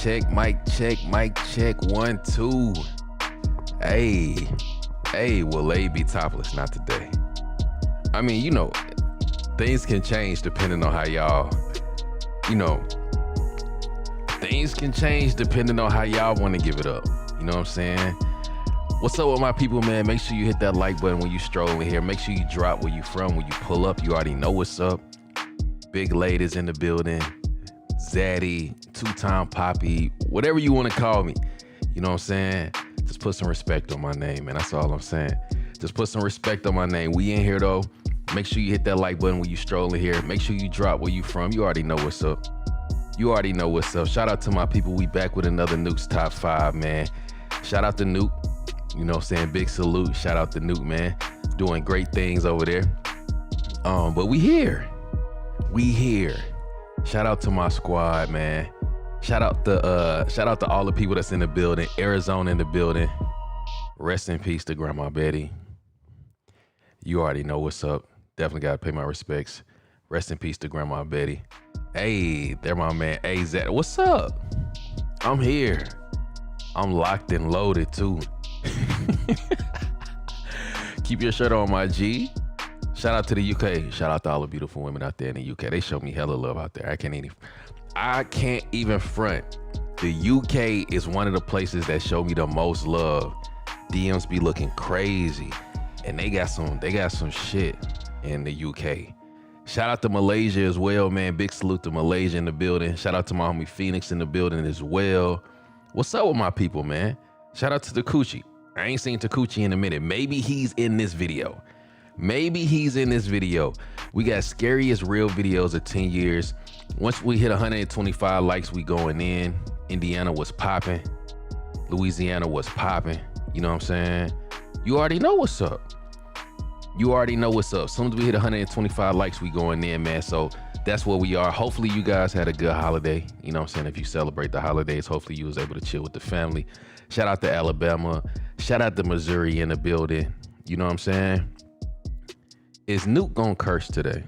check, mic check, 1, 2. Hey, will they be topless? Not today. I mean, you know, things can change depending on how y'all, you know, things can change depending on how y'all want to give it up. You know what I'm saying? What's up with my people, man? Make sure you hit that like button when you stroll in here. Make sure you drop where you from. When you pull up, you already know what's up. Big ladies in the building. Zaddy, two-time Poppy, whatever you want to call me. You know what I'm saying? Just put some respect on my name, man. That's all I'm saying. Just put some respect on my name. We in here, though. Make sure you hit that like button when you stroll in here. Make sure you drop where you from. You already know what's up. You already know what's up. Shout out to my people. We back with another Nuke's Top 5, man. Shout out to Nuke. You know what I'm saying? Big salute. Shout out to Nuke, man. Doing great things over there. But we here. We here. Shout out to my squad, man. Shout out to all the people that's in the building. Arizona in the building. Rest in peace to Grandma Betty. You already know what's up. Definitely gotta pay my respects. Rest in peace to Grandma Betty. Hey, they're my man. Hey, Zach, what's up? I'm here. I'm locked and loaded too. Keep your shirt on, my G. Shout out to the UK. Shout out to all the beautiful women out there in the UK. They show me hella love out there. I can't even front. The UK is one of the places that show me the most love. DMs be looking crazy, and they got some shit in the UK. Shout out to Malaysia as well, man. Big salute to Malaysia in the building. Shout out to my homie Phoenix in the building as well. What's up with my people, man? Shout out to Takuchi. I ain't seen Takuchi in a minute. Maybe he's in this video. Maybe he's in this video. We got scariest real videos of 10 years. Once we hit 125 likes, we going in. Indiana was popping. Louisiana was popping. You know what I'm saying? You already know what's up. You already know what's up. As soon as we hit 125 likes, we going in, man. So that's where we are. Hopefully you guys had a good holiday. You know what I'm saying? If you celebrate the holidays, hopefully you was able to chill with the family. Shout out to Alabama. Shout out to Missouri in the building. You know what I'm saying? Is Nuke gonna curse today?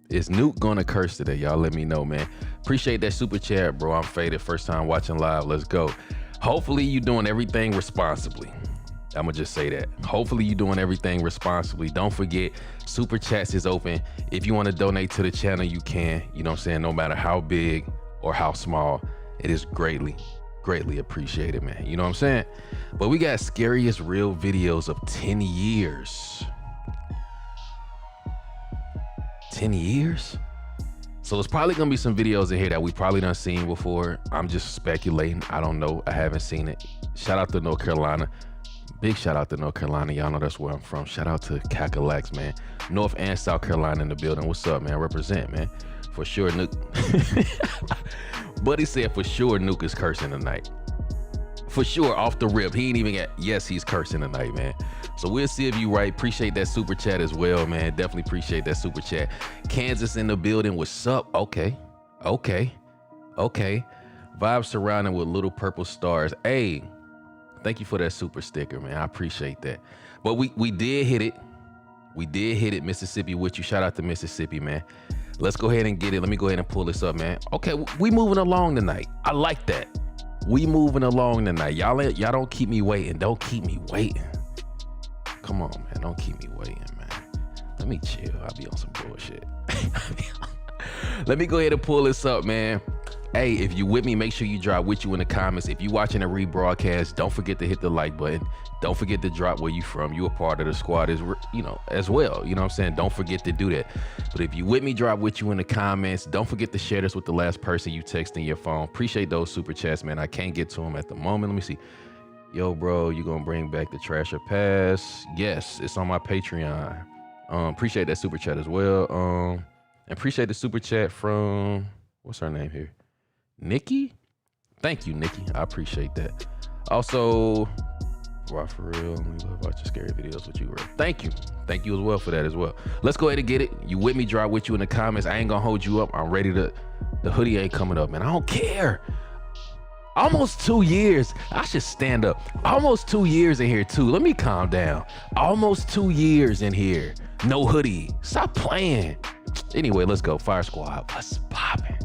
Is Nuke gonna curse today? Y'all let me know, man. Appreciate that super chat, bro. I'm faded. First time watching live. Let's go. Hopefully you doing everything responsibly. I'm gonna just say that. Hopefully you doing everything responsibly. Don't forget, super chats is open. If you want to donate to the channel, you can. You know what I'm saying? No matter how big or how small, it is greatly appreciated, man. You know what I'm saying? But we got scariest real videos of 10 years. 10 years? So it's probably gonna be some videos in here that we probably done seen before. I'm just speculating. I don't know. I haven't seen it. Shout out to North Carolina. Big shout out to North Carolina. Y'all know that's where I'm from. Shout out to Cackalax, man. North and South Carolina in the building. What's up, man? Represent, man. For sure, Nuke. Buddy said for sure Nuke is cursing tonight. For sure, off the rip. He ain't even got, yes, he's cursing tonight, man. So we'll see if you right. Appreciate that super chat as well, man. Definitely appreciate that super chat. Kansas in the building. What's up? Okay. Vibes surrounding with little purple stars. Hey, thank you for that super sticker, man. I appreciate that. But we did hit it. We did hit it. Mississippi with you. Shout out to Mississippi, man. Let's go ahead and get it. Let me go ahead and pull this up, man. Okay, we moving along tonight. I like that. We moving along tonight. Y'all don't keep me waiting. Don't keep me waiting. Come on, man. Don't keep me waiting, man. Let me chill. I'll be on some bullshit. Let me go ahead and pull this up, man. Hey, if you with me, make sure you drop with you in the comments. If you watching a rebroadcast, don't forget to hit the like button. Don't forget to drop where you from. You a part of the squad as well. You know what I'm saying? Don't forget to do that. But if you with me, drop with you in the comments. Don't forget to share this with the last person you text in your phone. Appreciate those super chats, man. I can't get to them at the moment. Let me see. Yo, bro, you gonna bring back the trash or pass? Yes, it's on my Patreon. Appreciate that super chat as well. And appreciate the super chat from, what's her name here? Nikki? Thank you, Nikki. I appreciate that. Also, wow, for real, we love watching scary videos with you, bro. Thank you. Thank you as well for that as well. Let's go ahead and get it. You with me, drop with you in the comments. I ain't gonna hold you up. I'm ready to, the hoodie ain't coming up, man. I don't care. Almost 2 years. I should stand up. Almost 2 years in here too. Let me calm down. Almost 2 years in here. No hoodie. Stop playing. Anyway, let's go. Fire Squad. What's popping?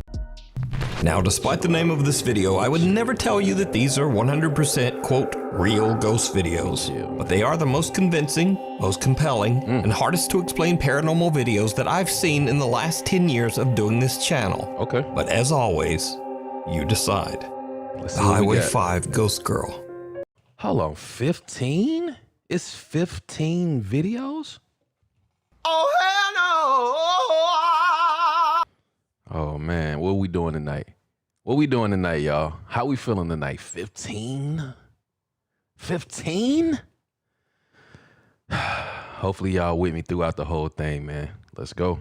Now, despite the name of this video, I would never tell you that these are 100% quote real ghost videos, but they are the most convincing, most compelling, and hardest to explain paranormal videos that I've seen in the last 10 years of doing this channel. Okay. But as always, you decide. Let's The see what we Highway got. 5 Ghost Girl. Hold on, 15? It's 15 videos? Oh, hell no! Oh man, what we doing tonight? What we doing tonight, y'all? How we feeling tonight? 15? 15? Hopefully y'all with me throughout the whole thing, man. Let's go.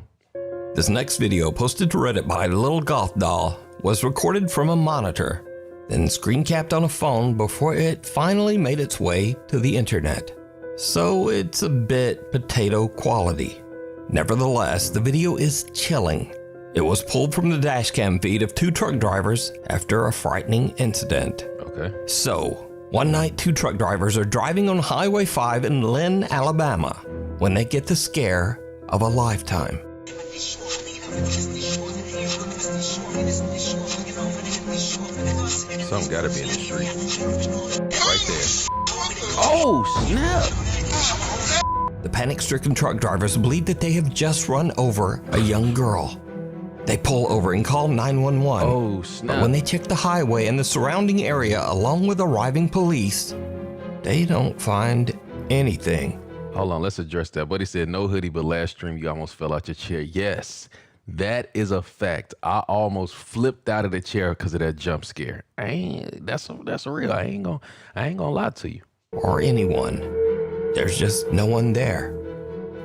This next video, posted to Reddit by Little Goth Doll, was recorded from a monitor, then screen capped on a phone before it finally made its way to the internet. So it's a bit potato quality. Nevertheless, the video is chilling. It was pulled from the dashcam feed of two truck drivers after a frightening incident. Okay. So, one night, two truck drivers are driving on Highway 5 in Lynn, Alabama, when they get the scare of a lifetime. Something gotta be in the street. Right there. Oh, snap. The panic-stricken truck drivers believe that they have just run over a young girl. They pull over and call 911. Oh, snap. But when they check the highway and the surrounding area along with arriving police, they don't find anything. Hold on, let's address that. Buddy said no hoodie, but last stream you almost fell out your chair. Yes, that is a fact. I almost flipped out of the chair because of that jump scare. That's real. I ain't gonna lie to you. Or anyone. There's just no one there.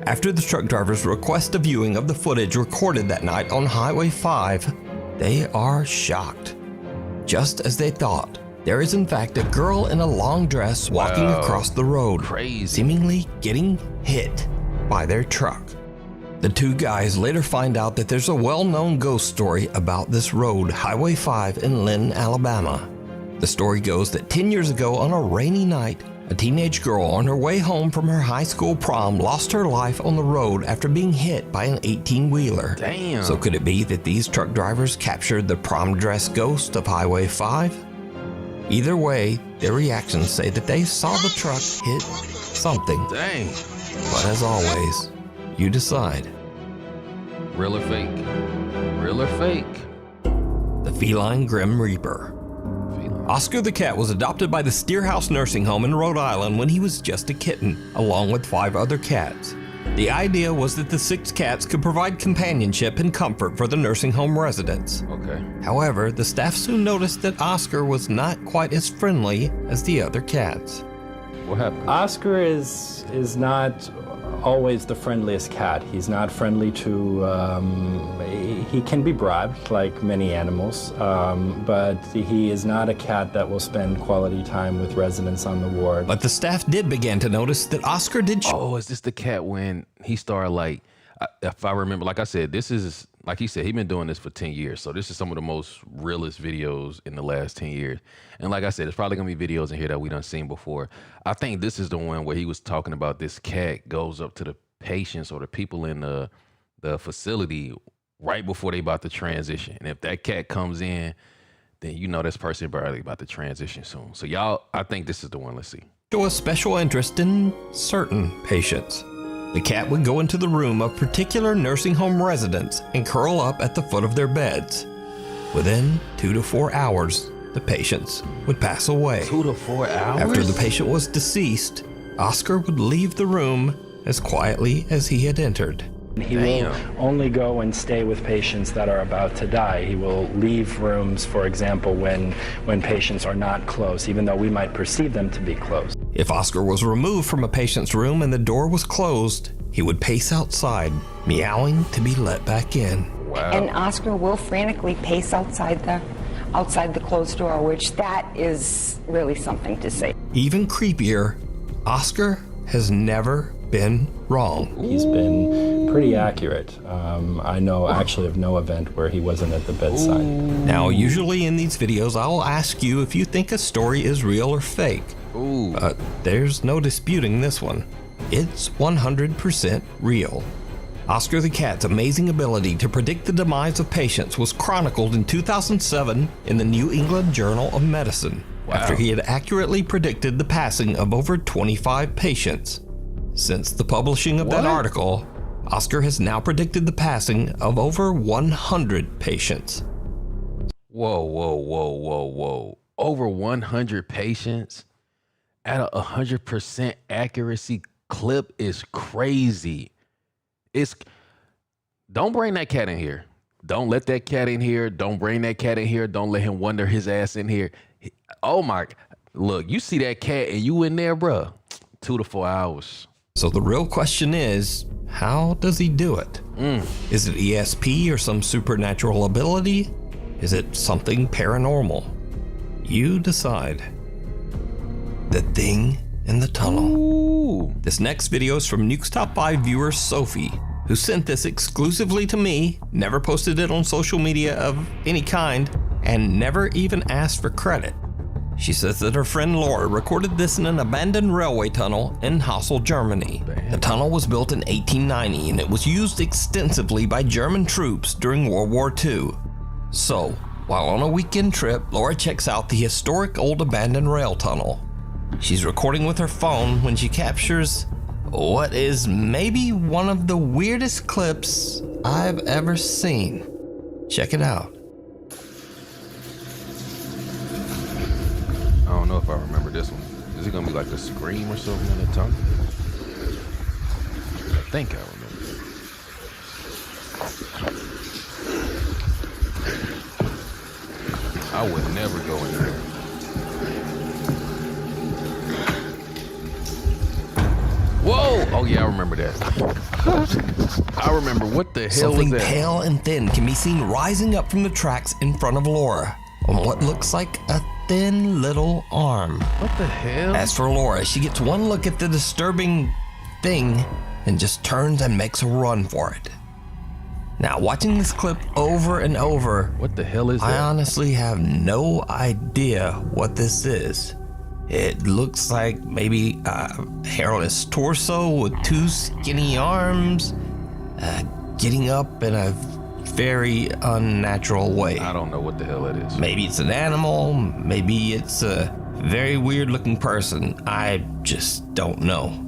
After the truck drivers request a viewing of the footage recorded that night on Highway 5, they are shocked. Just as they thought, there is in fact a girl in a long dress walking across the road, Crazy. seemingly getting hit by their truck. The two guys later find out that there's a well-known ghost story about this road, Highway 5 in Lynn, Alabama. The story goes that 10 years ago on a rainy night, a teenage girl on her way home from her high school prom lost her life on the road after being hit by an 18-wheeler. Damn. So could it be that these truck drivers captured the prom dress ghost of Highway 5? Either way, their reactions say that they saw the truck hit something. Dang. But as always, you decide. Real or fake? Real or fake? The Feline Grim Reaper. Oscar the cat was adopted by the Steerhouse Nursing Home in Rhode Island when he was just a kitten, along with 5 other cats. The idea was that the 6 cats could provide companionship and comfort for the nursing home residents. Okay. However, the staff soon noticed that Oscar was not quite as friendly as the other cats. What happened? Oscar is not always the friendliest cat. He's not friendly to, he can be bribed like many animals, but he is not a cat that will spend quality time with residents on the ward. But the staff did begin to notice that Oscar did Oh, is this the cat when he started like, if I remember, like I said, this is, like he said, he's been doing this for 10 years. So this is some of the most realest videos in the last 10 years. And like I said, there's probably gonna be videos in here that we done seen before. I think this is the one where he was talking about this cat goes up to the patients or the people in the facility right before they about to transition. And if that cat comes in, then you know this person probably about to transition soon. So y'all, I think this is the one. Let's see. show a special interest in certain patients. The cat would go into the room of particular nursing home residents and curl up at the foot of their beds. Within 2 to 4 hours, the patients would pass away. 2 to 4 hours? After the patient was deceased, Oscar would leave the room as quietly as he had entered. He will only go and stay with patients that are about to die. He will leave rooms, for example, when patients are not close, even though we might perceive them to be close. If Oscar was removed from a patient's room and the door was closed, he would pace outside, meowing to be let back in. Wow. And Oscar will frantically pace outside the closed door, which that is really something to see. Even creepier, Oscar has never been wrong. He's been pretty accurate. I know actually of no event where he wasn't at the bedside. Now, usually in these videos, I'll ask you if you think a story is real or fake. There's no disputing this one. It's 100% real. Oscar the cat's amazing ability to predict the demise of patients was chronicled in 2007 in the New England Journal of Medicine, after he had accurately predicted the passing of over 25 patients. Since the publishing of that article, Oscar has now predicted the passing of over 100 patients. Whoa. Over 100 patients at a 100% accuracy clip is crazy. Don't bring that cat in here. Don't let that cat in here. Don't bring that cat in here. Don't let him wander his ass in here. Oh my, look, you see that cat and you in there, bruh. 2 to 4 hours. So the real question is, how does he do it? Is it ESP or some supernatural ability? Is it something paranormal? You decide. The Thing in the Tunnel. Ooh. This next video is from Nuke's Top 5 viewer Sophie, who sent this exclusively to me, never posted it on social media of any kind, and never even asked for credit. She says that her friend Laura recorded this in an abandoned railway tunnel in Hassel, Germany. The tunnel was built in 1890 and it was used extensively by German troops during World War II. So, while on a weekend trip, Laura checks out the historic old abandoned rail tunnel. She's recording with her phone when she captures what is maybe one of the weirdest clips I've ever seen. Check it out. I don't know if I remember this one. Is it gonna be like a scream or something in the tunnel? I think I remember. I would never go in there. Whoa! Oh yeah, I remember that. I remember. What the hell Something was that? pale and thin can be seen rising up from the tracks in front of Laura on what looks like a thin little arm. What the hell? As for Laura, she gets one look at the disturbing thing and just turns and makes a run for it. Now, watching this clip over and over, What the hell is I that? honestly have no idea what this is. It looks like maybe a hairless torso with 2 skinny arms, getting up in a very unnatural way. I don't know what the hell it is. Maybe it's an animal, maybe it's a very weird looking person. I just don't know.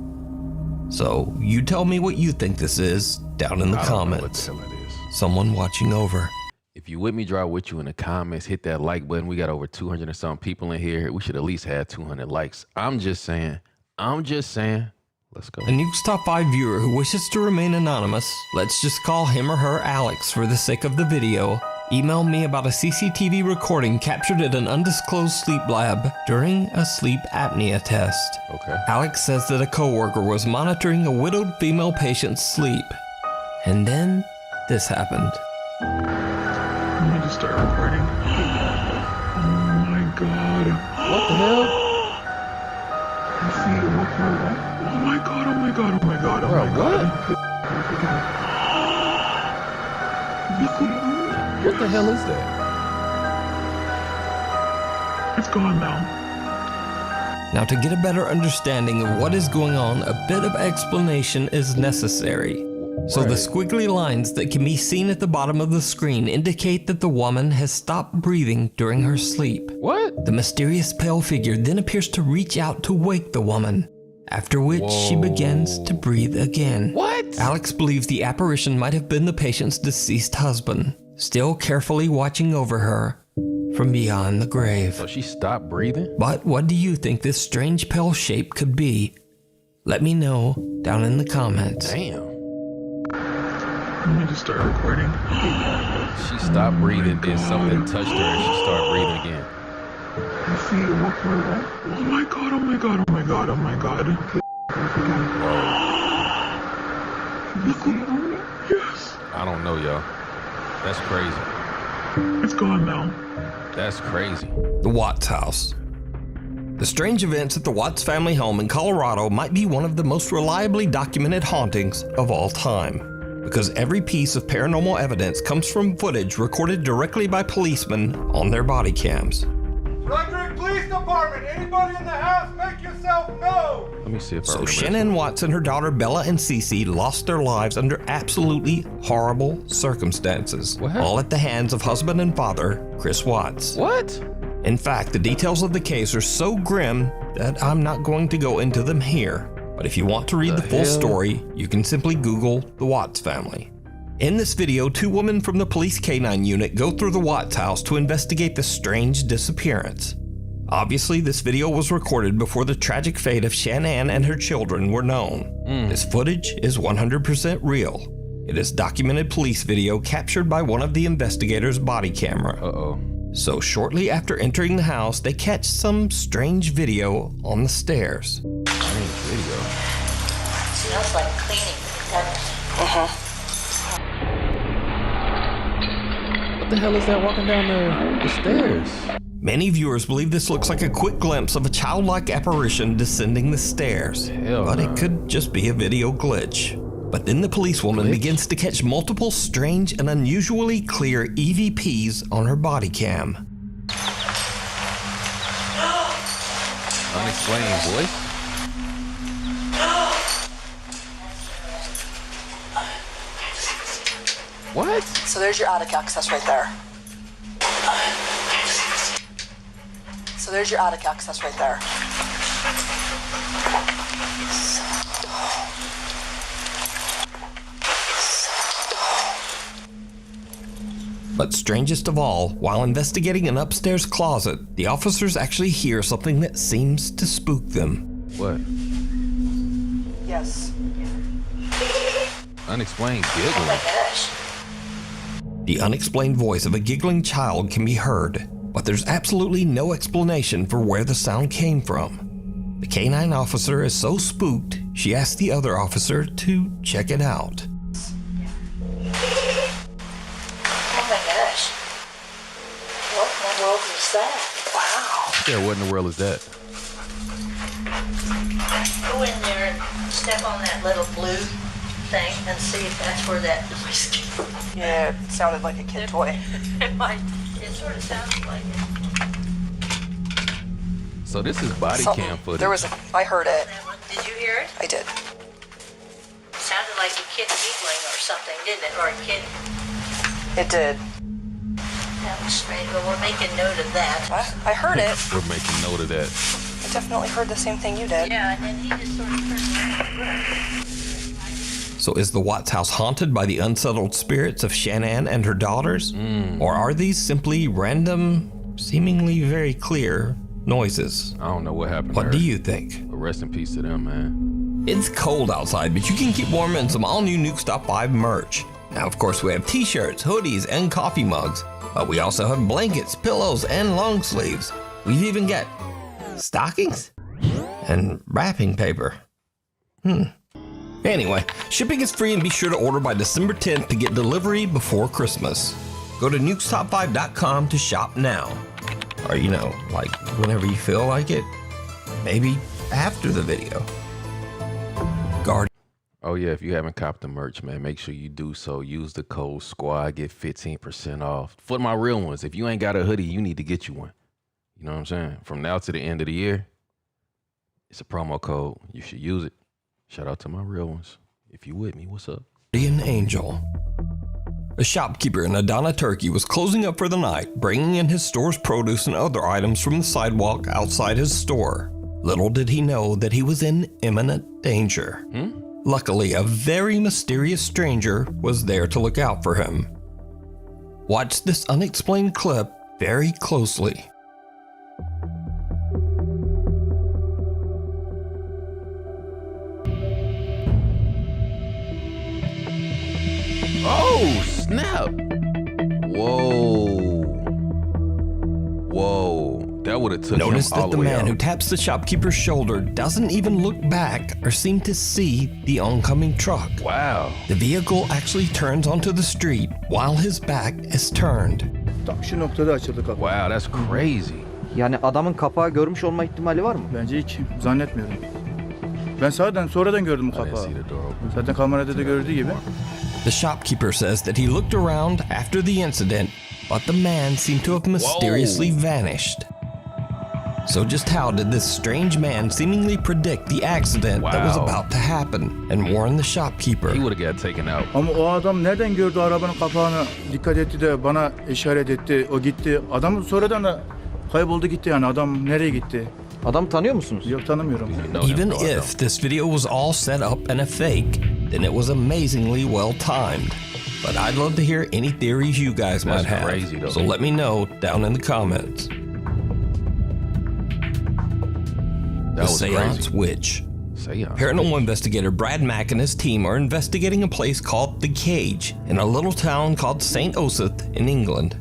So you tell me what you think this is down in the I don't know what comments. the hell it is. Someone watching over. If you with me, draw with you in the comments. Hit that like button. We got over 200 and some people in here. We should at least have 200 likes. I'm just saying. Let's go. A Nuke's Top 5 viewer who wishes to remain anonymous, let's just call him or her Alex for the sake of the video, emailed me about a CCTV recording captured at an undisclosed sleep lab during a sleep apnea test. Okay. Alex says that a coworker was monitoring a widowed female patient's sleep. And then this happened. I'm going to start recording. Oh my god. What the hell? I see it with my life. Oh my god, oh my god, oh my god, oh Bro, my god. What the hell is that? It's gone now. Now, to get a better understanding of what is going on, a bit of explanation is necessary. So the squiggly lines that can be seen at the bottom of the screen indicate that the woman has stopped breathing during her sleep. What? The mysterious pale figure then appears to reach out to wake the woman, after which she begins to breathe again. What? Alex believes the apparition might have been the patient's deceased husband, still carefully watching over her from beyond the grave. So she stopped breathing? But what do you think this strange pale shape could be? Let me know down in the comments. Damn. I'm going to start recording. She stopped breathing, then something touched her and she started breathing again. I see it with my life. Oh my god, oh my god, oh my god, oh my god. You see it on me? Yes. I don't know, y'all. That's crazy. It's gone now. That's crazy. The Watts house. The strange events at the Watts family home in Colorado might be one of the most reliably documented hauntings of all time, because every piece of paranormal evidence comes from footage recorded directly by policemen on their body cams. Frederick, please department. Anybody in the house, make yourself known. Let me see if I So remember. Shannon Watts and her daughter Bella and Cece lost their lives under absolutely horrible circumstances, What happened? all at the hands of husband and father Chris Watts. What? In fact, the details of the case are so grim that I'm not going to go into them here. But if you want to read the full story, you can simply Google the Watts family. In this video, two women from the police K-9 unit go through the Watts house to investigate the strange disappearance. Obviously, this video was recorded before the tragic fate of Shanann and her children were known. This footage is 100% real. It is documented police video captured by one of the investigators' body camera. Uh-oh. So shortly after entering the house, they catch some strange video on the stairs. Strange video. Smells like cleaning. What the hell is that walking down the stairs? Many viewers believe this looks like a quick glimpse of a childlike apparition descending the stairs, Hell but no. it could just be a video glitch. But then the policewoman begins to catch multiple strange and unusually clear EVPs on her body cam. Unexplained voice? What? So there's your attic access right there. So there's your attic access right there. But strangest of all, while investigating an upstairs closet, the officers actually hear something that seems to spook them. What? Yes. Unexplained giggling. Gosh. The unexplained voice of a giggling child can be heard, but there's absolutely no explanation for where the sound came from. The K-9 officer is so spooked, she asks the other officer to check it out. Oh my gosh. What in the world is that? Wow. Yeah, what in the world is that? Go in there and step on that little blue thing and see if that's where that noise came from. Yeah, it sounded like a kid toy. It might. It sort of sounds like it. So this is body Something- cam footage. I heard it. That one, did you hear it? I did. Sounded like a kid giggling or something, didn't it? Or a kid. It did. That was strange. Well, we're making note of that. I heard it. We're making note of that. I definitely heard the same thing you did. Yeah, and then he just sort of turned around. So is the Watts house haunted by the unsettled spirits of Shanann and her daughters? Or are these simply random, seemingly very clear noises? I don't know what happened What to do her. you think? But rest in peace to them, man. It's cold outside, but you can keep warm in some all-new Nuke Top 5 merch. Now, of course, we have t-shirts, hoodies, and coffee mugs, but we also have blankets, pillows, and long sleeves. We've even got stockings and wrapping paper. Anyway, shipping is free and be sure to order by December 10th to get delivery before Christmas. Go to nukestop5.com to shop now. Or, like whenever you feel like it. Maybe after the video. Oh yeah, if you haven't copped the merch, man, make sure you do so. Use the code SQUAD, get 15% off. For my real ones, if you ain't got a hoodie, you need to get you one. You know what I'm saying? From now to the end of the year, it's a promo code. You should use it. Shout out to my real ones. If you with me, what's up? Guardian Angel. A shopkeeper in Adana, Turkey was closing up for the night, bringing in his store's produce and other items from the sidewalk outside his store. Little did he know that he was in imminent danger. Luckily, a very mysterious stranger was there to look out for him. Watch this unexplained clip very closely. Oh, snap. Whoa. That would have took Notice him all that the way man out. who taps the shopkeeper's shoulder doesn't even look back or seem to see the oncoming truck. Wow. The vehicle actually turns onto the street while his back is turned. Tam şu noktada açıldı kapı. Wow, that's crazy. Yani adamın kapağı görmüş olma ihtimali var mı? Bence hiç zannetmiyorum. Ben sonradan gördüm bu I didn't kapağı. see the door open. Zaten kamerada da gördüğü gibi. The shopkeeper says that he looked around after the incident, but the man seemed to have mysteriously vanished. So just how did this strange man seemingly predict the accident that was about to happen and warn the shopkeeper? He would have got taken out. Ama o adam nereden gördü arabanın kapağını dikkat etti de bana işaret etti. O gitti. Adam sonradan da kayboldu gitti yani. Adam nereye gitti? Adamı tanıyor musunuz? Yok tanımıyorum. Even if this video was all set up and a fake, then it was amazingly well timed. But I'd love to hear any theories you guys might have. Crazy, though. So let me know down in the comments. The Seance Witch. Paranormal investigator Brad Mack and his team are investigating a place called The Cage in a little town called St. Osyth in England.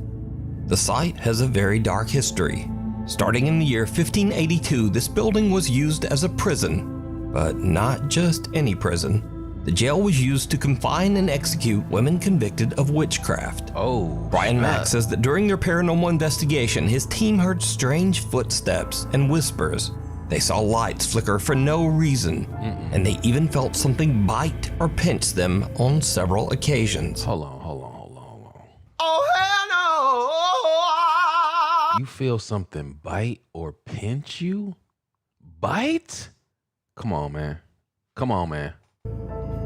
The site has a very dark history. Starting in the year 1582, this building was used as a prison, but not just any prison. The jail was used to confine and execute women convicted of witchcraft. Brian Mack says that during their paranormal investigation, his team heard strange footsteps and whispers. They saw lights flicker for no reason, and they even felt something bite or pinch them on several occasions. Hold on. Oh, hell no! You feel something bite or pinch you? Bite? Come on, man.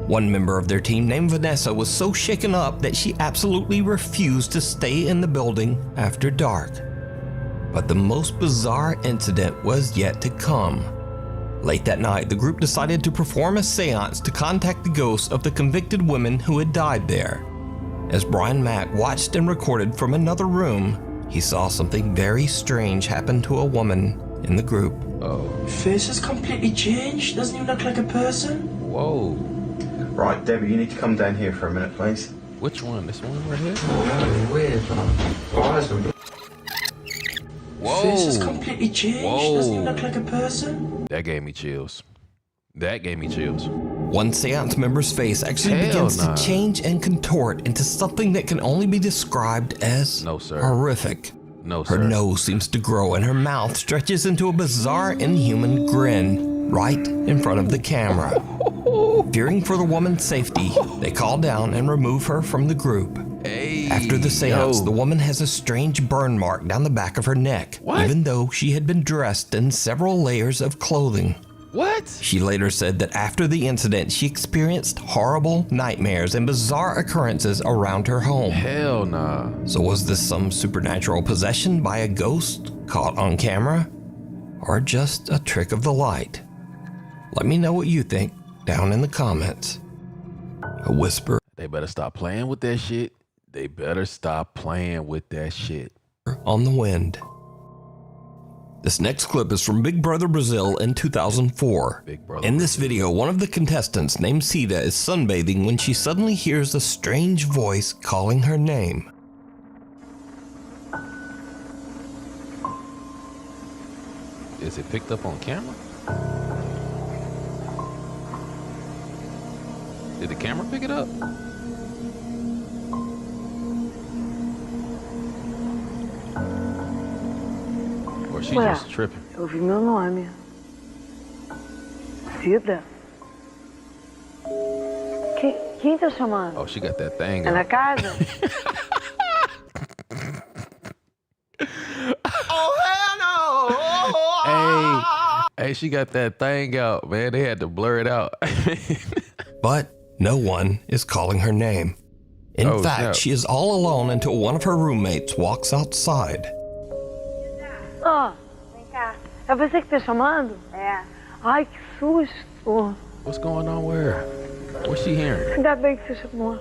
One member of their team named Vanessa was so shaken up that she absolutely refused to stay in the building after dark. But the most bizarre incident was yet to come. Late that night, the group decided to perform a seance to contact the ghosts of the convicted women who had died there. As Brian Mack watched and recorded from another room, he saw something very strange happen to a woman in the group. Face is completely changed. Doesn't even look like a person. Whoa. Right, Debbie, you need to come down here for a minute, please. Which one? This one right here? Weird. Whoa. Face is completely changed. Doesn't even look like a person. That gave me chills. One seance member's face actually begins to change and contort into something that can only be described as horrific. Her nose seems to grow and her mouth stretches into a bizarre inhuman grin right in front of the camera. Fearing for the woman's safety, they call down and remove her from the group. After the seance, the woman has a strange burn mark down the back of her neck, even though she had been dressed in several layers of clothing. She later said that after the incident, she experienced horrible nightmares and bizarre occurrences around her home. Hell nah. So was this some supernatural possession by a ghost caught on camera? Or just a trick of the light? Let me know what you think down in the comments. A whisper. They better stop playing with that shit. On the wind. This next clip is from Big Brother Brazil in 2004. In this video, one of the contestants named Cida is sunbathing when she suddenly hears a strange voice calling her name. Is it picked up on camera? Did the camera pick it up? Or she just tripping? Eu vi meu nome. Cida. Quem tá chamando? Oh, she got that thing. É na casa? Hey, she got that thing out, man. They had to blur it out. But no one is calling her name. In fact, she is all alone until one of her roommates walks outside. Vem cá. É você que tá chamando? É. Ai, que susto. What's going on with her? What's she hearing? Ainda bem que você chamou.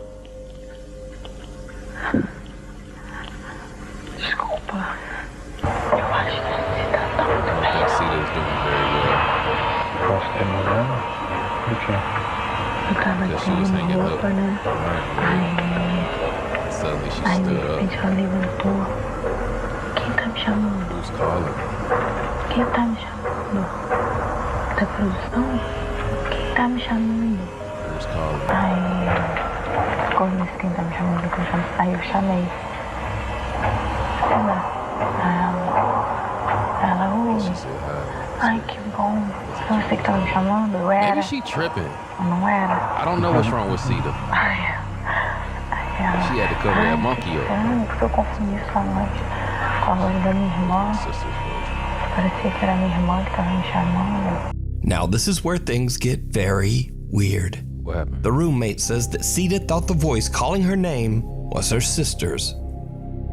Desculpa. Eu acho que você tá tão bem. I see this doing very well. Posso ter mandado? Do quê? Eu tava tirando roupa, né? Suddenly she Aí, de stood up. repente, ela levantou. Quem tá me chamando? Who's calling? Quem tá me chamando? Da produção? Quem tá me chamando? Who's calling? Aí, como disse quem tá me chamando? Aí eu chamei. Ela, oi. Ai, que bom. Foi você que tava me chamando? Eu era. Maybe she tripping. Eu não era. I don't know what's wrong with Cida. She had to cover that monkey up. Porque eu confundi sua noite com a voz da minha irmã. Parecia que era minha irmã que estava me chamando. Now, this is where things get very weird. What happened? The roommate says that Sita thought the voice calling her name was her sister's.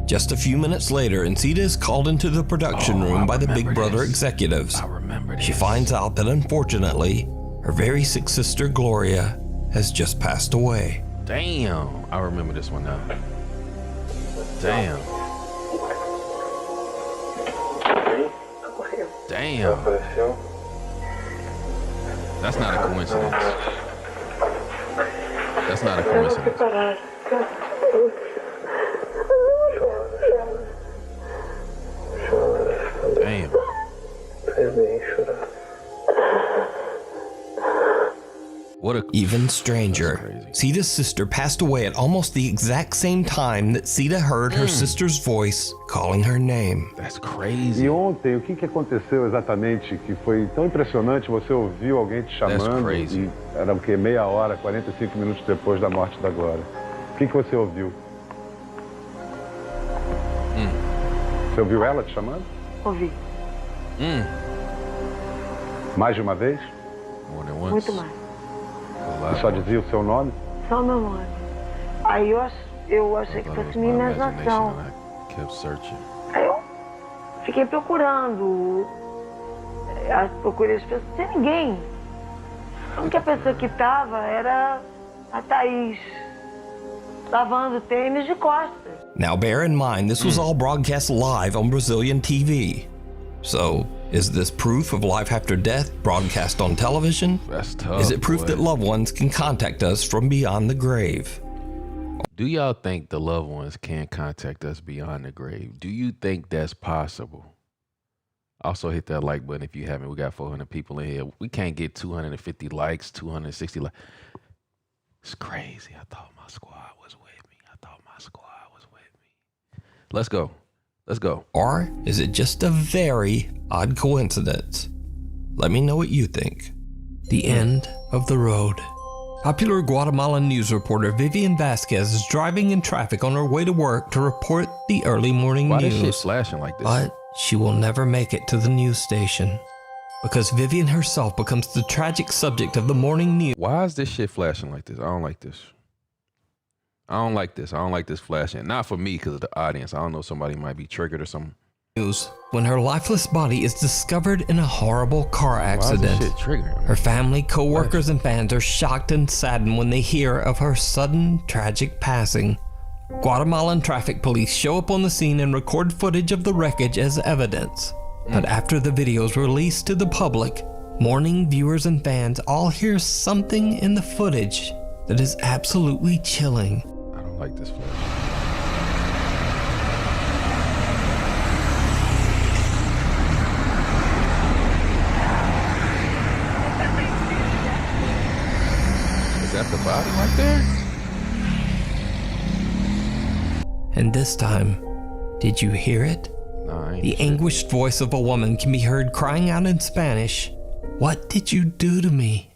Just a few minutes later, and Sita is called into the production room by the Big Brother executives. I remember this. She finds out that unfortunately, her very sick sister Gloria has just passed away. Damn, I remember this one now. Damn. Damn. That's not a coincidence. That's not a coincidence. Damn. What a Even stranger, Sita's sister passed away at almost the exact same time that Sita heard her sister's voice calling her name. That's crazy. E ontem, o que aconteceu exatamente que foi tão impressionante? Você ouviu alguém te chamando e era o quê? Meia hora, 45 minutos depois da morte da Glória. O que você ouviu? Você ouviu ela te chamando? Ouvi. Mais de uma vez? More than once. Muito mais. Só dizia o seu nome? Só meu nome. Aí eu achei que fosse minha imaginação. Kept searching. Aí eu fiquei procurando. Procurei as pessoas, sem ninguém. A única pessoa que tava era a Thaís, lavando tênis de costas. Now bear in mind, this was all broadcast live on Brazilian TV. So, is this proof of life after death broadcast on television? That's tough. Is it proof boy. that loved ones can contact us from beyond the grave? Do y'all think the loved ones can contact us beyond the grave? Do you think that's possible? Also hit that like button if you haven't. We got 400 people in here. We can't get 250 likes, 260 likes. It's crazy. I thought my squad was with me. Let's go. Let's go. Or is it just a very odd coincidence? Let me know what you think. The end of the road. Popular Guatemalan news reporter Vivian Vasquez is driving in traffic on her way to work to report the early morning Why news. this shit flashing like this? But she will never make it to the news station because Vivian herself becomes the tragic subject of the morning news. Why is this shit flashing like this? I don't like this. I don't like this. I don't like this flashing. Not for me, because of the audience. I don't know, somebody might be triggered or something. News when her lifeless body is discovered in a horrible car accident. Why is this shit triggering? Her family, co-workers, and fans are shocked and saddened when they hear of her sudden, tragic passing. Guatemalan traffic police show up on the scene and record footage of the wreckage as evidence. But after the video is released to the public, mourning viewers and fans all hear something in the footage that is absolutely chilling. I don't like this flash. Is that the body right there? And this time, did you hear it? No, I ain't The sure. anguished voice of a woman can be heard crying out in Spanish, "What did you do to me?"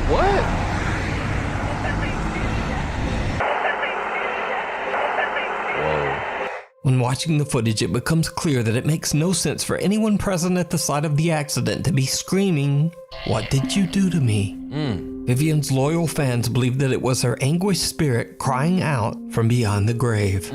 What? When watching the footage, it becomes clear that it makes no sense for anyone present at the site of the accident to be screaming, "What did you do to me?" Vivian's loyal fans believe that it was her anguished spirit crying out from beyond the grave.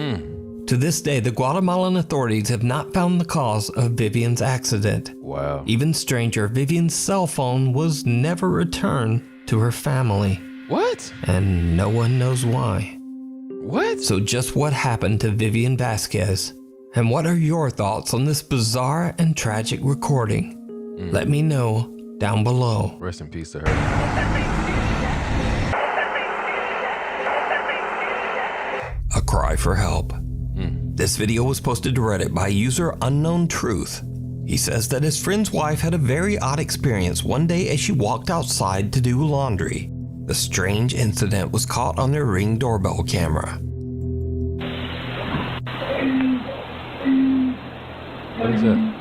To this day, the Guatemalan authorities have not found the cause of Vivian's accident. Wow. Even stranger, Vivian's cell phone was never returned to her family. What? And no one knows why. What? So just what happened to Vivian Vasquez? And what are your thoughts on this bizarre and tragic recording? Let me know down below. Rest in peace to her. A cry for help. This video was posted to Reddit by user Unknown Truth. He says that his friend's wife had a very odd experience one day as she walked outside to do laundry. The strange incident was caught on their Ring doorbell camera. What is that?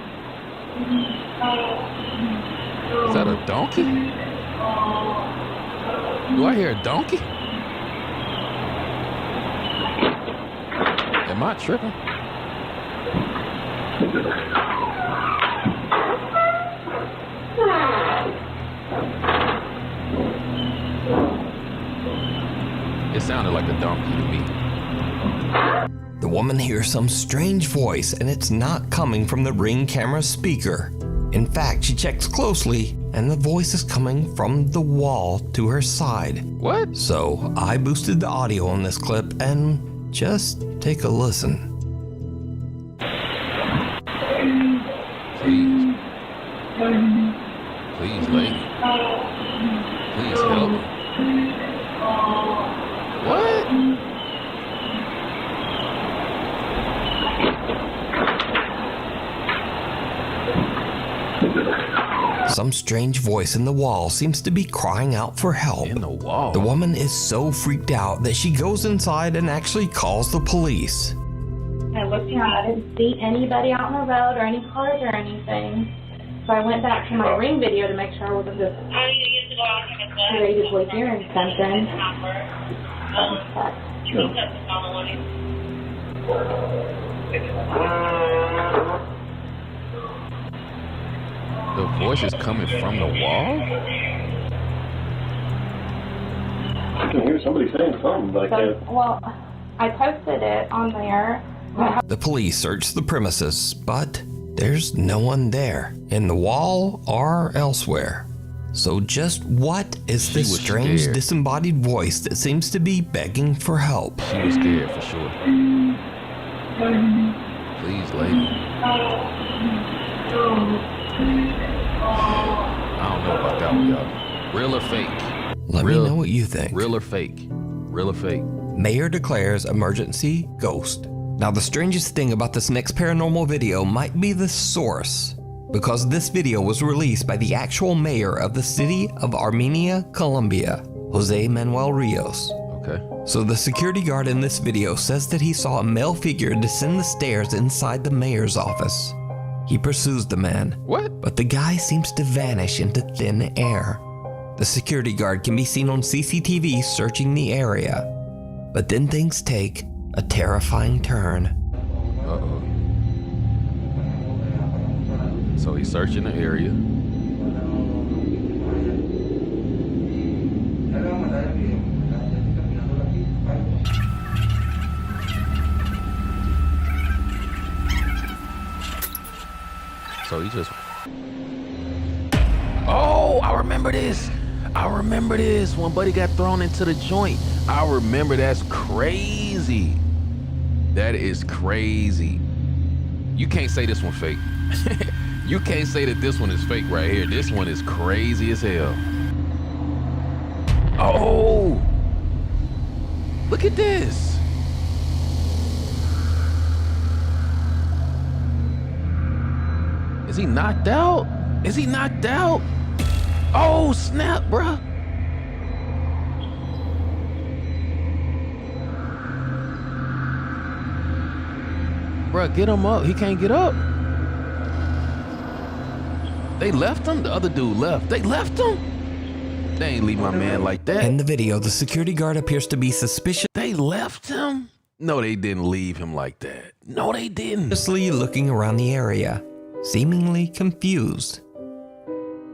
Is that a donkey? Do I hear a donkey? Am I tripping? It sounded like a donkey to me. The woman hears some strange voice, and it's not coming from the Ring camera speaker. In fact, she checks closely, and the voice is coming from the wall to her side. What? So I boosted the audio on this clip, and just take a listen. Please. Please, lady. Please help me. What? Some strange voice in the wall seems to be crying out for help. In the wall? The woman is so freaked out that she goes inside and actually calls the police. I looked around, I didn't see anybody out on the road or any cars or anything. So I went back to my Ring video to make sure I wasn't just creatively hearing something. The voice is coming from the wall? I can hear somebody saying something, but I can't. Well, I posted it on there. The police search the premises, but there's no one there, in the wall or elsewhere. So just what is this strange disembodied voice that seems to be begging for help? She was scared for sure. Please, lady. I don't know about that one, y'all. Real or fake? Let me know what you think. Real or fake? Real or fake? Mayor declares emergency ghost. Now, the strangest thing about this next paranormal video might be the source, because this video was released by the actual mayor of the city of Armenia, Colombia, Jose Manuel Rios. Okay. So the security guard in this video says that he saw a male figure descend the stairs inside the mayor's office. He pursues the man. What? But the guy seems to vanish into thin air. The security guard can be seen on CCTV searching the area. But then things take a terrifying turn. Uh-oh. So he's searching the area. So he just... Oh, I remember this. I remember this. One buddy got thrown into the joint. I remember. That's crazy. That is crazy. You can't say this one fake. You can't say that this one is fake right here. This one is crazy as hell. Oh, look at this. Is he knocked out? Is he knocked out? Oh, snap, bruh. Bruh, get him up. He can't get up. They left him? The other dude left. They left him? They ain't leave my man like that. In the video, the security guard appears to be suspicious. They left him? No, they didn't leave him like that. No, they didn't. Looking around the area, seemingly confused.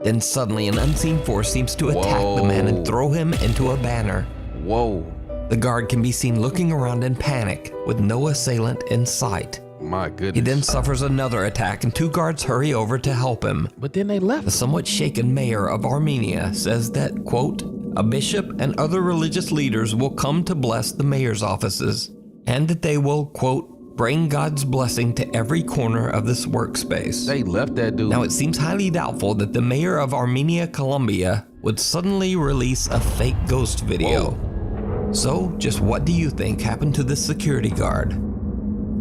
Then suddenly an unseen force seems to attack the man and throw him into a banner. Whoa. The guard can be seen looking around in panic with no assailant in sight. My goodness. He then suffers another attack and two guards hurry over to help him. But then they left. The somewhat shaken mayor of Armenia says that, quote, a bishop and other religious leaders will come to bless the mayor's offices, and that they will, quote, bring God's blessing to every corner of this workspace. They left that dude. Now, it seems highly doubtful that the mayor of Armenia, Colombia would suddenly release a fake ghost video. Whoa. So, just what do you think happened to this security guard?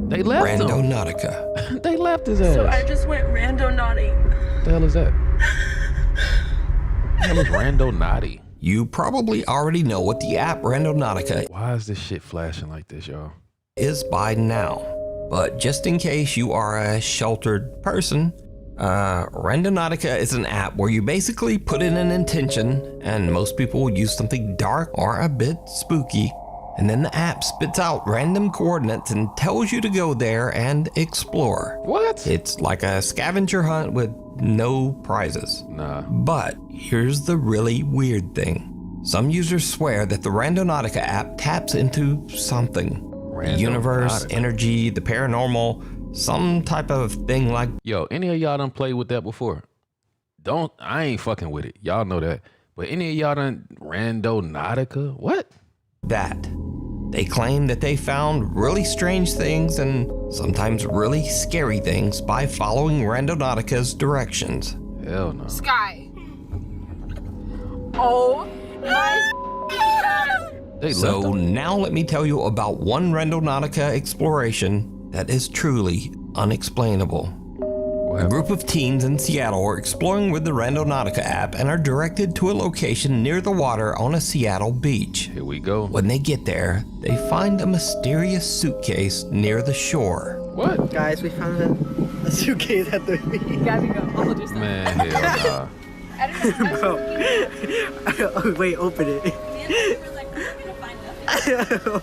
They left him. Randonautica. They left his ass. So I just went randonauting. What the hell is that? What the hell is Randonautica? You probably already know what the app Randonautica Why is this shit flashing like this, y'all? is by now. But just in case you are a sheltered person, Randonautica is an app where you basically put in an intention, and most people will use something dark or a bit spooky, and then the app spits out random coordinates and tells you to go there and explore. What? It's like a scavenger hunt with no prizes. Nah. But here's the really weird thing. Some users swear that the Randonautica app taps into something. The universe, energy, the paranormal, some type of thing like... Yo, any of y'all done played with that before? I ain't fucking with it. Y'all know that. But any of y'all done Randonautica? What? That. They claim that they found really strange things and sometimes really scary things by following Randonautica's directions. Hell no. Sky. Oh my God. So now let me tell you about one Randonautica exploration that is truly unexplainable. A group of teens in Seattle are exploring with the Randonautica app and are directed to a location near the water on a Seattle beach. Here we go. When they get there, they find a mysterious suitcase near the shore. What? Guys, we found a suitcase at the beach. Gotta go. I'll just Man, hell nah. I don't know. Bro. Oh, wait, open it.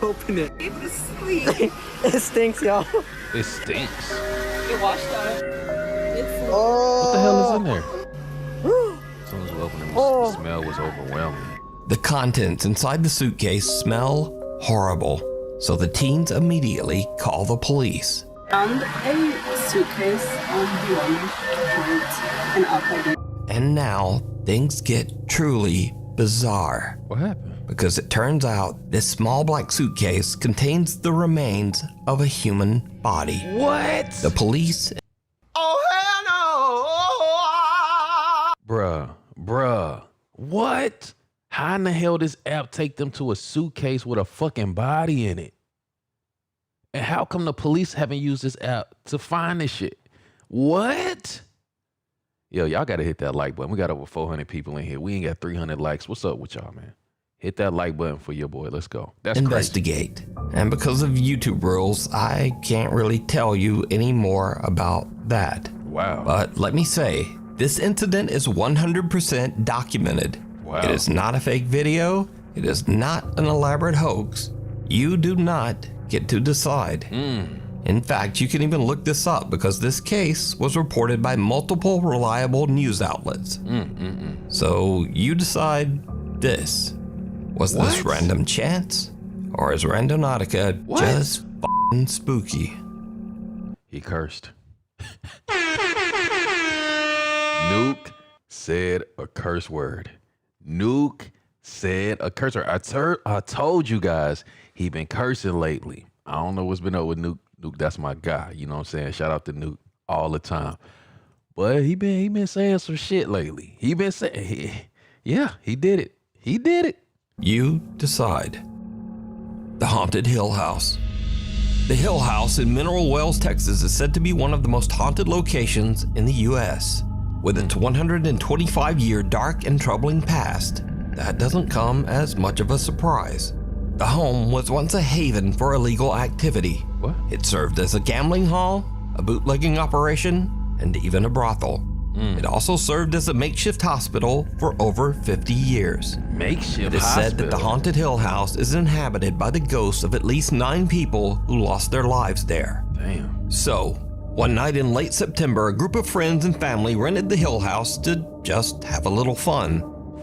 Open it. It stinks, y'all. It stinks. It washed up. Oh. What the hell is in there? As soon as we opened it, the smell was overwhelming. The contents inside the suitcase smell horrible, so the teens immediately call the police. Found a suitcase on the front and outside. And now things get truly bizarre. What happened? Because it turns out this small black suitcase contains the remains of a human body. What? The police... Bruh, what? How in the hell does app take them to a suitcase with a fucking body in it? And how come the police haven't used this app to find this shit? What? Yo, y'all gotta hit that like button. We got over 400 people in here. We ain't got 300 likes. What's up with y'all, man? Hit that like button for your boy. Let's go. That's investigate. Crazy. And because of YouTube rules, I can't really tell you any more about that. Wow. But let me say, this incident is 100% documented. Wow. It is not a fake video. It is not an elaborate hoax. You do not get to decide. In fact, you can even look this up because this case was reported by multiple reliable news outlets. So you decide this. Was this random chance? Or is Randonautica just f***ing spooky? He cursed. Nuke said a curse word. Nuke said a curse word. I told you guys he been cursing lately. I don't know what's been up with Nuke. Nuke, that's my guy. You know what I'm saying? Shout out to Nuke all the time. But he been saying some shit lately. He been saying, yeah, he did it. He did it. You decide. The Haunted Hill House. The Hill House in Mineral Wells, Texas is said to be one of the most haunted locations in the U.S. With its 125-year dark and troubling past, that doesn't come as much of a surprise. The home was once a haven for illegal activity. What? It served as a gambling hall, a bootlegging operation, and even a brothel. It also served as a makeshift hospital for over 50 years. Makeshift hospital? It is said that the Haunted Hill House is inhabited by the ghosts of at least 9 people who lost their lives there. Damn. So, one night in late September, a group of friends and family rented the Hill House to just have a little fun.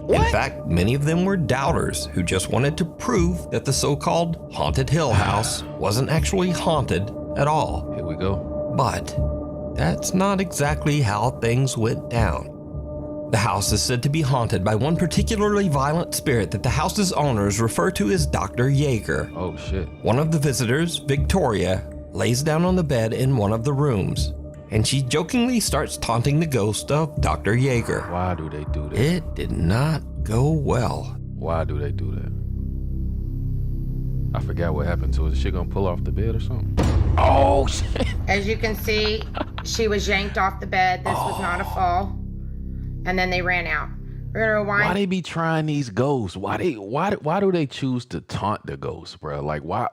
What? In fact, many of them were doubters who just wanted to prove that the so-called Haunted Hill House wasn't actually haunted at all. Here we go. But that's not exactly how things went down. The house is said to be haunted by one particularly violent spirit that the house's owners refer to as Dr. Yeager. Oh shit. One of the visitors, Victoria, lays down on the bed in one of the rooms, and she jokingly starts taunting the ghost of Dr. Yeager. Why do they do that? It did not go well. Why do they do that? I forgot what happened to her. Is she gonna pull off the bed or something? Oh shit. As you can see, she was yanked off the bed. This was not a fall. And then they ran out. We're gonna rewind. Why they be trying these ghosts? Why do they choose to taunt the ghosts, bro? Like what?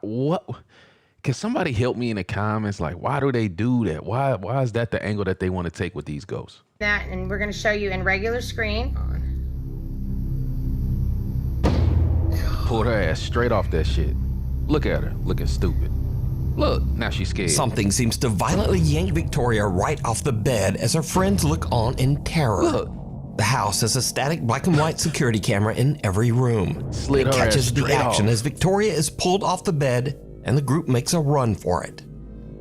Can somebody help me in the comments? Like, why do they do that? Why is that the angle that they want to take with these ghosts? That, and we're gonna show you in regular screen. Pulled her ass straight off that shit. Look at her, looking stupid. Look, now she's scared. Something seems to violently yank Victoria right off the bed as her friends look on in terror. Look, The house has a static black and white security camera in every room. Slid it her catches ass the straight action off. as Victoria is pulled off the bed and the group makes a run for it.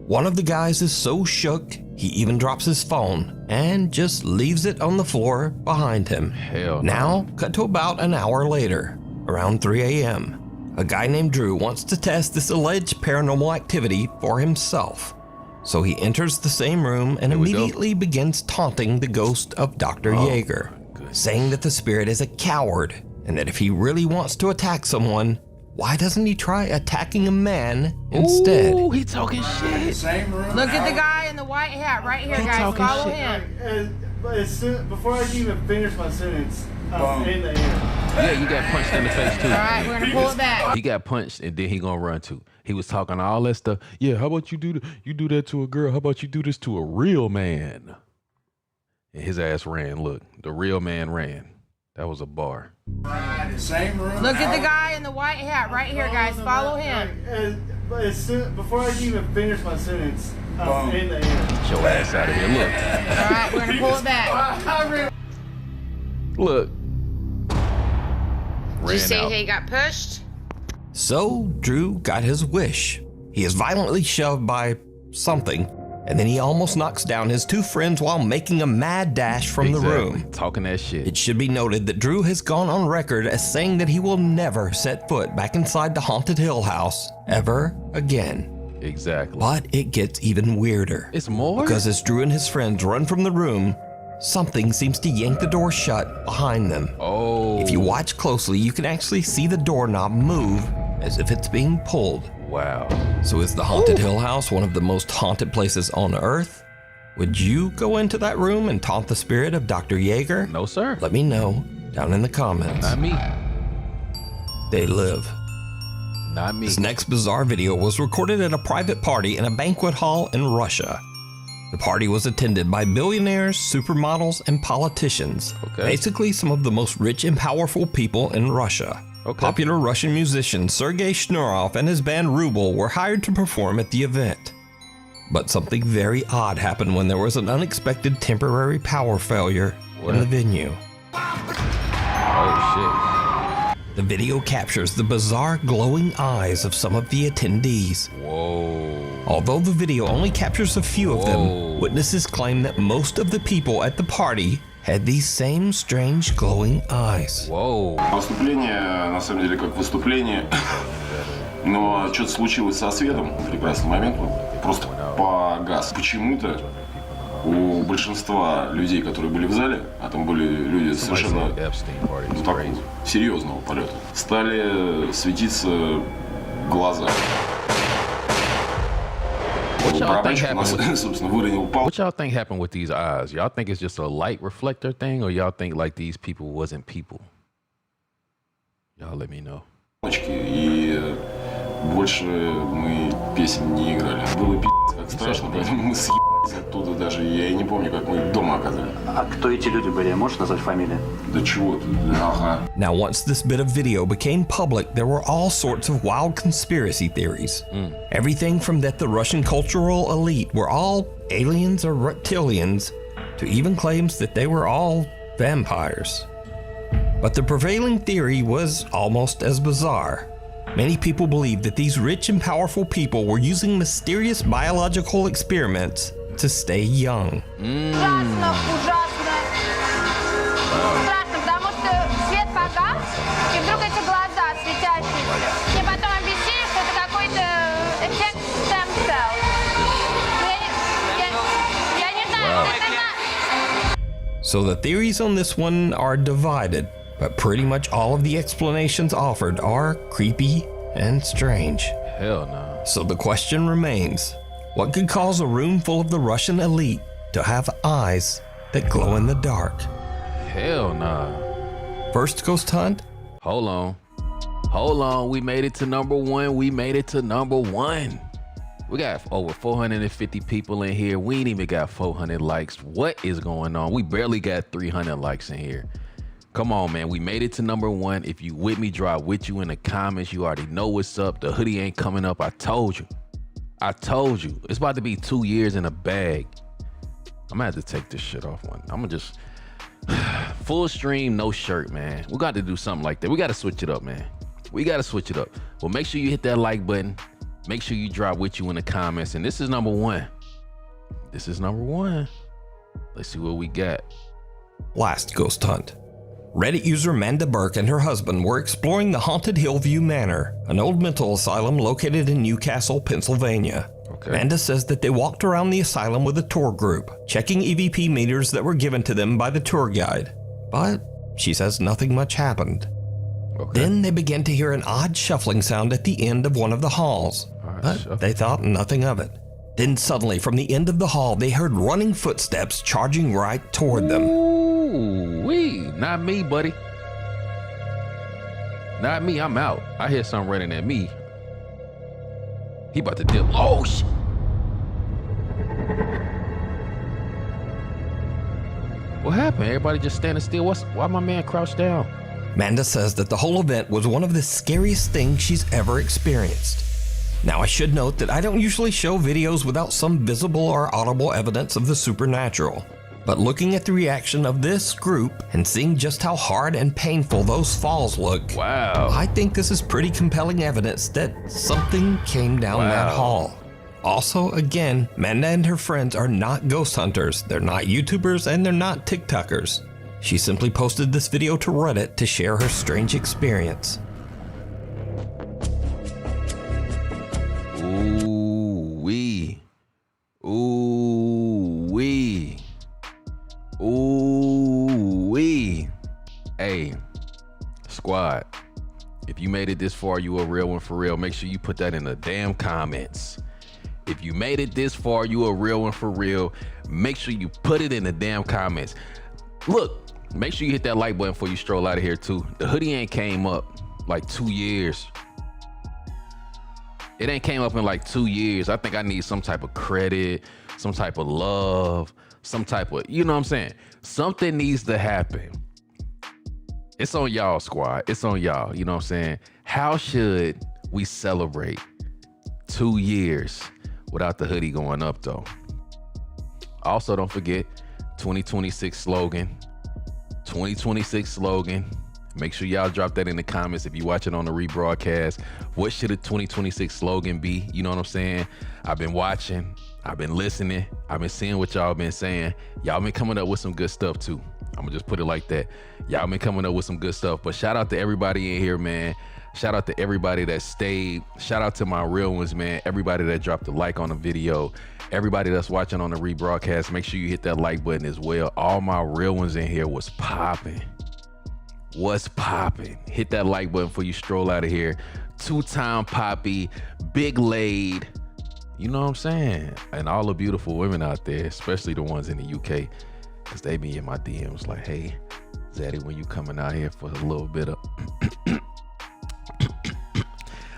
One of the guys is so shook, he even drops his phone and just leaves it on the floor behind him. Hell no. Now, cut to about an hour later, around 3 a.m. A guy named Drew wants to test this alleged paranormal activity for himself. So he enters the same room and immediately begins taunting the ghost of Dr. Yeager, saying that the spirit is a coward and that if he really wants to attack someone, why doesn't he try attacking a man instead? Ooh, he talking shit. Look at the guy in the white hat right here, guys. Follow him. Before I can even finish my sentence, I'm in the air. Yeah, you got punched in the face too. All right, we're gonna pull it back. He got punched and then he gonna run too. He was talking all that stuff. Yeah, how about you do that to a girl? How about you do this to a real man? And his ass ran. Look, the real man ran. That was a bar. Same room. Look at the guy in the white hat right here, guys. Follow him. Before I can even finish my sentence, I'm in the air. Get your ass out of here. Look. All right, we're gonna pull it back. Look. Did you see he got pushed? So Drew got his wish. He is violently shoved by something, and then he almost knocks down his two friends while making a mad dash from the room. Talking that shit. It should be noted that Drew has gone on record as saying that he will never set foot back inside the Haunted Hill House ever again. Exactly. But it gets even weirder. It's more? Because as Drew and his friends run from the room, something seems to yank the door shut behind them. Oh. If you watch closely, you can actually see the doorknob move as if it's being pulled. Wow. So is the Haunted Hill House one of the most haunted places on Earth? Would you go into that room and taunt the spirit of Dr. Yeager? No, sir. Let me know down in the comments. Not me. They live. Not me. This next bizarre video was recorded at a private party in a banquet hall in Russia. The party was attended by billionaires, supermodels, and politicians. Okay. Basically, some of the most rich and powerful people in Russia. Okay. Popular Russian musician Sergei Shnorov and his band Ruble were hired to perform at the event. But something very odd happened when there was an unexpected temporary power failure in the venue. Oh, shit. The video captures the bizarre glowing eyes of some of the attendees. Whoa. Although the video only captures a few of them, witnesses claim that most of the people at the party had these same strange glowing eyes. Whoa. Выступление, на самом деле, как выступление, но что-то случилось со светом. Прекрасный момент был. Просто погас. Почему-то у большинства людей, которые были в зале, а там были люди совершенно серьезного полета, стали светиться глаза. What y'all think happened with these eyes? Y'all think it's just a light reflector thing, or y'all think like these people wasn't people? Y'all let me know. И больше мы песен не играли. Было пи***ц как страшно, поэтому мы съебались оттуда даже. Я и не помню, как мы дома оказались. А кто эти люди были? Можешь назвать фамилию? Да чего ты? Ага. Now, once this bit of video became public, there were all sorts of wild conspiracy theories. Everything from that the Russian cultural elite were all aliens or reptilians, to even claims that they were all vampires. But the prevailing theory was almost as bizarre. Many people believed that these rich and powerful people were using mysterious biological experiments to stay young. Ужасно, ужасно. Страшно, потому что свет погас, и вдруг эти глаза светящиеся. Мне потом объяснили, что это какой-то эффект stem-cell. Я не знаю, это... So the theories on this one are divided, but pretty much all of the explanations offered are creepy and strange. Hell no. So the question remains, what could cause a room full of the Russian elite to have eyes that glow in the dark? Hell no. First ghost hunt? Hold on. We made it to number one. We got over 450 people in here. We ain't even got 400 likes. What is going on? We barely got 300 likes in here. Come on, man. We made it to number one. If you with me, drop with you in the comments. You already know what's up. The hoodie ain't coming up. I told you. It's about to be 2 years in a bag. I'm gonna have to take this shit off one. I'm gonna just Full stream, no shirt, man. We got to do something like that. We got to switch it up, man. We got to switch it up. Well, make sure you hit that like button. Make sure you drop with you in the comments. And this is number one. This is number one. Let's see what we got. Last ghost hunt. Reddit user Manda Burke and her husband were exploring the haunted Hillview Manor, an old mental asylum located in Newcastle, Pennsylvania. Okay. Manda says that they walked around the asylum with a tour group, checking EVP meters that were given to them by the tour guide. But she says nothing much happened. Okay. Then they began to hear an odd shuffling sound at the end of one of the halls, but they thought nothing of it. Then suddenly, from the end of the hall, they heard running footsteps charging right toward them. Ooh-wee. Not me, buddy. Not me. I'm out. I hear something running at me. He about to dip. Oh, shit. What happened? Everybody just standing still? Why my man crouched down? Manda says that the whole event was one of the scariest things she's ever experienced. Now, I should note that I don't usually show videos without some visible or audible evidence of the supernatural. But looking at the reaction of this group and seeing just how hard and painful those falls look, wow, I think this is pretty compelling evidence that something came down that hall. Also, again, Manda and her friends are not ghost hunters, they're not YouTubers, and they're not TikTokers. She simply posted this video to Reddit to share her strange experience. Ooh-wee. Ooh-wee. Ooh-wee. Hey, squad, if you made it this far, you a real one for real. Make sure you put that in the damn comments. If you made it this far, you a real one for real. Make sure you put it in the damn comments. Look, make sure you hit that like button before you stroll out of here too. The hoodie ain't came up like 2 years. It ain't came up in like 2 years. I think I need some type of credit, some type of love, some type of, you know what I'm saying? Something needs to happen. It's on y'all, squad. It's on y'all, you know what I'm saying? How should we celebrate 2 years without the hoodie going up though? Also, don't forget 2026 slogan. 2026 slogan. Make sure y'all drop that in the comments if you watch it on the rebroadcast. What should a 2026 slogan be? You know what I'm saying? I've been watching, I've been listening, I've been seeing what y'all been saying. Y'all been coming up with some good stuff too. I'm gonna just put it like that. Y'all been coming up with some good stuff. But shout out to everybody in here, man. Shout out to everybody that stayed. Shout out to my real ones, man. Everybody that dropped a like on the video. Everybody that's watching on the rebroadcast, make sure you hit that like button as well. All my real ones in here was popping. What's popping? Hit that like button before you stroll out of here. Two-time Poppy, Big Laid, you know what I'm saying? And all the beautiful women out there, especially the ones in the UK, because they be in my DMs like, hey, Zaddy, when you coming out here for a little bit of...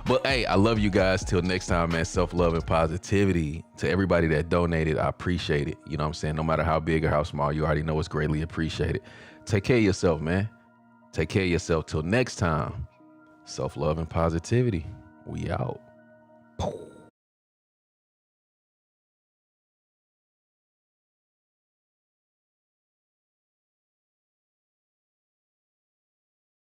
But hey, I love you guys. Till next time, man. Self-love and positivity. To everybody that donated, I appreciate it. You know what I'm saying? No matter how big or how small, you already know it's greatly appreciated. Take care of yourself, man. Take care of yourself. Till next time, self-love and positivity. We out.